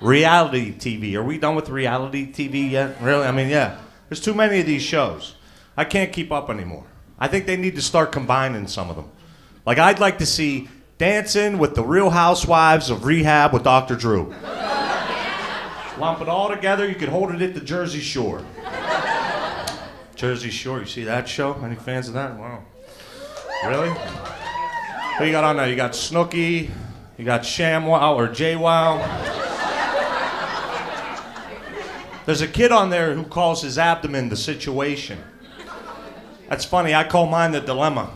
Reality TV. Are we done with reality TV yet? Really? I mean, yeah. There's too many of these shows. I can't keep up anymore. I think they need to start combining some of them. Like, I'd like to see Dancing with the Real Housewives of Rehab with Dr. Drew. Lump it all together, you could hold it at the Jersey Shore. Jersey Shore, you see that show? Any fans of that? Wow. Really? What you got on there? You got Snooki, you got ShamWow or JWoww. There's a kid on there who calls his abdomen the situation. That's funny, I call mine the dilemma.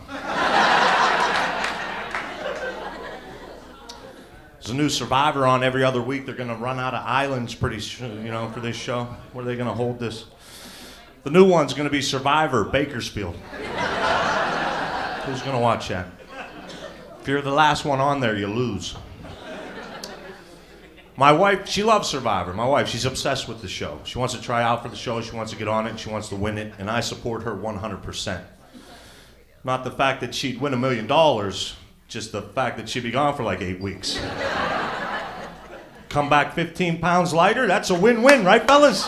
There's a new Survivor on every other week. They're gonna run out of islands pretty soon, for this show. Where are they gonna hold this? The new one's gonna be Survivor, Bakersfield. Who's gonna watch that? If you're the last one on there, you lose. My wife, she loves Survivor. My wife, she's obsessed with the show. She wants to try out for the show, she wants to get on it, she wants to win it, and I support her 100%. Not the fact that she'd win $1 million, just the fact that she'd be gone for like 8 weeks. Come back 15 pounds lighter, that's a win-win, right, fellas?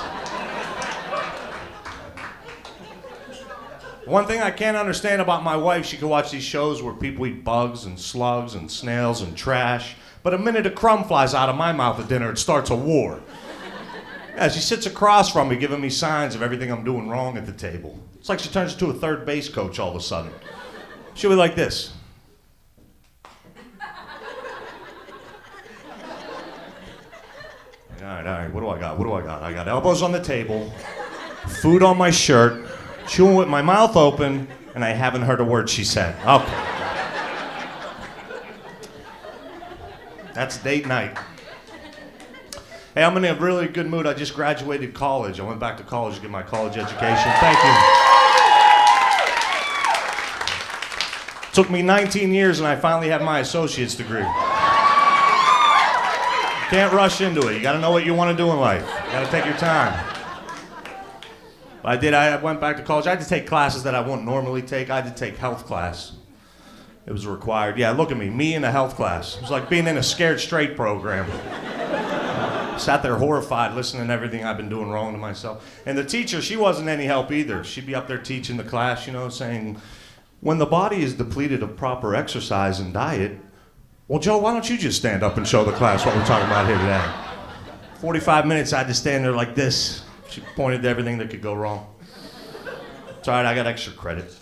One thing I can't understand about my wife, she can watch these shows where people eat bugs and slugs and snails and trash, but a minute a crumb flies out of my mouth at dinner, it starts a war. Yeah, she sits across from me giving me signs of everything I'm doing wrong at the table. It's like she turns into a third base coach all of a sudden. She'll be like this. All right, what do I got? I got elbows on the table, food on my shirt, chewing with my mouth open, and I haven't heard a word she said. Okay. That's date night. Hey, I'm in a really good mood. I just graduated college. I went back to college to get my college education. Thank you. It took me 19 years and I finally have my associate's degree. Can't rush into it. You gotta know what you want to do in life. You gotta take your time. I went back to college. I had to take classes that I wouldn't normally take. I had to take health class. It was required. Yeah, look at me in a health class. It was like being in a Scared Straight program. Sat there horrified, listening to everything I've been doing wrong to myself. And the teacher, she wasn't any help either. She'd be up there teaching the class, saying, when the body is depleted of proper exercise and diet, well, Joe, why don't you just stand up and show the class what we're talking about here today? 45 minutes, I had to stand there like this. She pointed to everything that could go wrong. It's all right, I got extra credit.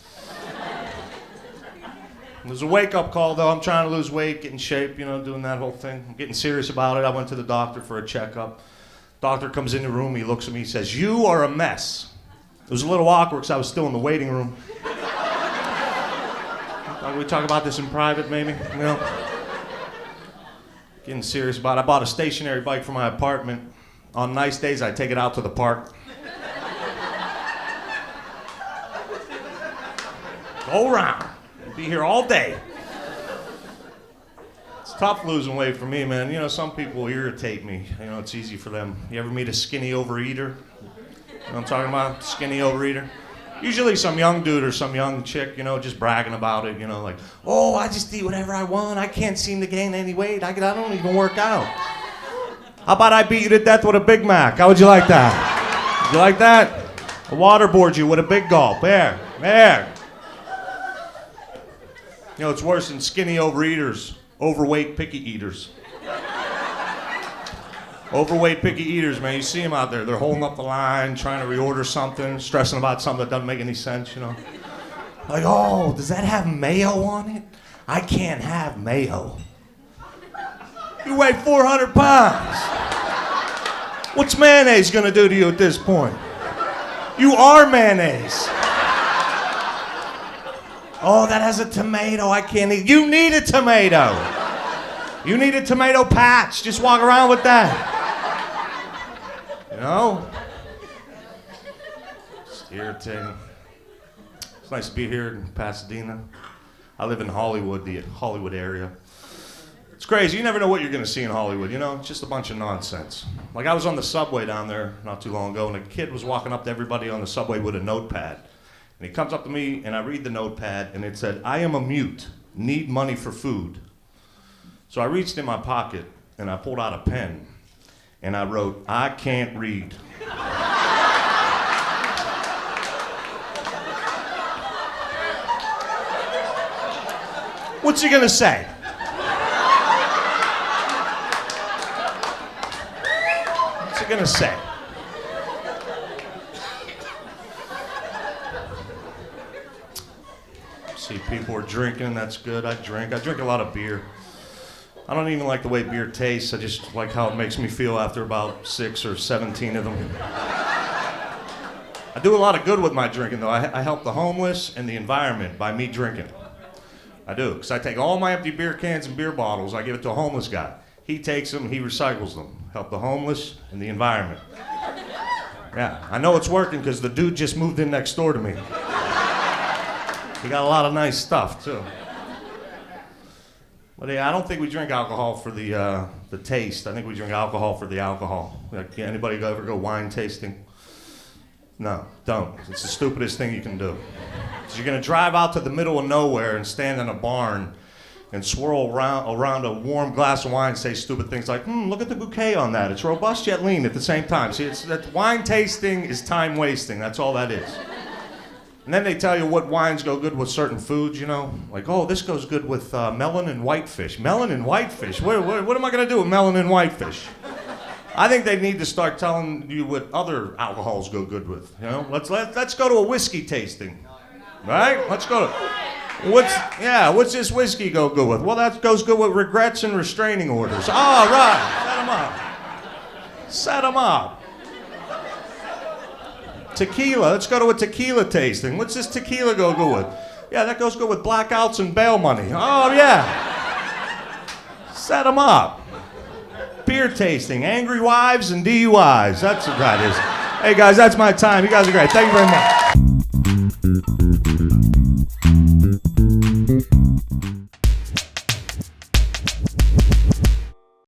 It was a wake-up call, though. I'm trying to lose weight, get in shape, doing that whole thing. I'm getting serious about it. I went to the doctor for a checkup. Doctor comes in the room, he looks at me, he says, you are a mess. It was a little awkward because I was still in the waiting room. Thought we'd talk about this in private, maybe, Getting serious about it. I bought a stationary bike for my apartment. On nice days, I take it out to the park. Go around. Be here all day. It's tough losing weight for me, man. Some people irritate me. It's easy for them. You ever meet a skinny overeater? You know what I'm talking about? Skinny overeater. Usually some young dude or some young chick, just bragging about it, like, oh, I just eat whatever I want. I can't seem to gain any weight. I don't even work out. How about I beat you to death with a Big Mac? How would you like that? Would you like that? I waterboard you with a big gulp. There. It's worse than skinny overeaters, overweight picky eaters. Overweight picky eaters, man, you see them out there. They're holding up the line, trying to reorder something, stressing about something that doesn't make any sense, Like, oh, does that have mayo on it? I can't have mayo. You weigh 400 pounds. What's mayonnaise gonna do to you at this point? You are mayonnaise. Oh, that has a tomato. I can't eat. You need a tomato. You need a tomato patch. Just walk around with that. It's irritating. It's nice to be here in Pasadena. I live in Hollywood, the Hollywood area. It's crazy. You never know what you're going to see in Hollywood, It's just a bunch of nonsense. Like, I was on the subway down there not too long ago, and a kid was walking up to everybody on the subway with a notepad. And he comes up to me, and I read the notepad, and it said, I am a mute. need money for food. So I reached in my pocket and I pulled out a pen and I wrote, I can't read. What's he gonna say? What's he gonna say? See, people are drinking, that's good. I drink a lot of beer. I don't even like the way beer tastes. I just like how it makes me feel after about 6 or 17 of them. I do a lot of good with my drinking, though. I help the homeless and the environment by me drinking. I do, because I take all my empty beer cans and beer bottles, I give it to a homeless guy. He takes them, he recycles them. Help the homeless and the environment. Yeah, I know it's working because the dude just moved in next door to me. He got a lot of nice stuff, too. But yeah, I don't think we drink alcohol for the taste. I think we drink alcohol for the alcohol. Like, yeah, anybody ever go wine tasting? No, don't. It's the stupidest thing you can do. So you're going to drive out to the middle of nowhere and stand in a barn and swirl around a warm glass of wine and say stupid things like, look at the bouquet on that. It's robust yet lean at the same time. See, that wine tasting is time wasting. That's all that is. And then they tell you what wines go good with certain foods, you know? Like, oh, this goes good with melon and whitefish. Melon and whitefish? What am I going to do with melon and whitefish? I think they need to start telling you what other alcohols go good with, you know? Let's go to a whiskey tasting, right? Let's go to... What's this whiskey go good with? Well, that goes good with regrets and restraining orders. All right, set them up. Tequila, let's go to a tequila tasting. What's this tequila go good with? Yeah, that goes good with blackouts and bail money. Oh, yeah. Set them up. Beer tasting, angry wives and DUIs. That's what that is. Hey, guys, that's my time. You guys are great. Thank you very much.